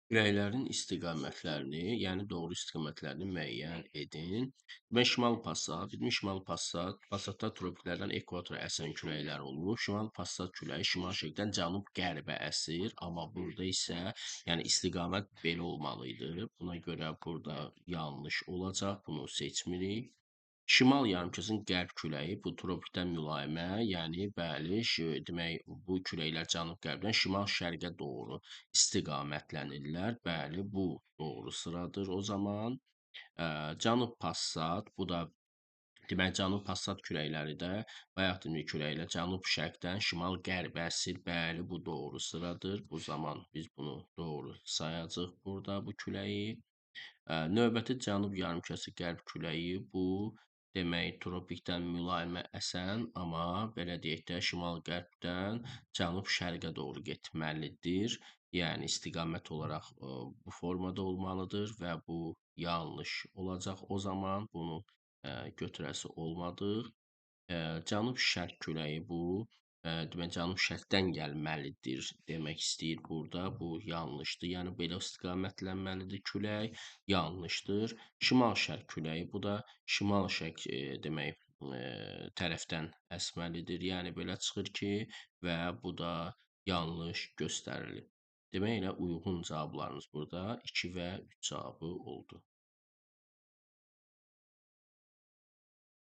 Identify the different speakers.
Speaker 1: Küləklərin istiqamətlərini, yəni doğru istiqamətlərini müəyyən edin. Demək, şimal passat, bildiğimiz şimal passatda tropiklərdən ekvatora əsən küləklər olur. Şimal passat küləyi şimal-şərqdən cənub-qərbə əsir, amma burada isə, yəni istiqamət belə olmalı idi. Buna görə burada yanlış olacaq, bunu seçmirik. Şimal yarımkəsinin qərb küləyi, bu tropikdən mülayimə, yəni bəli, demək bu küləklər cənub-qərbdən şimal-şərqə doğru istiqamətlənirlər. Bəli, bu doğru sıradır o zaman. Cənub passat, bu da demək cənub passat küləkləri də bayaq dediyimiz küləklər cənub-şərqdən şimal-qərbə əsir. Bəli, bu doğru sıradır. Bu zaman biz bunu doğru sayacağıq burada bu küləyi. Növbəti cənub yarımkəsi qərb küləyi bu, demək tropikdən mülayimə əsən, amma belə deyək də şimal-qərbdən cənub-şərqə doğru getməlidir. Yəni istiqamət olaraq bu formada olmalıdır və bu yanlış olacaq. O zaman bunu götürəsi olmadıq. Cənub-şərq küləyi bu, demək cənub-şərqdən gəlməlidir demək istəyir burada. Bu yanlışdır. Yəni belə istiqamətlənməlidir külək. Yanlışdır. Şimal-şərq küləyi bu da şimal-şərq demək tərəfdən əsməlidir. Yəni belə çıxır ki, və bu da yanlış göstərilir. Demək elə uyğun cavablarımız burada 2 və 3 cavabı oldu.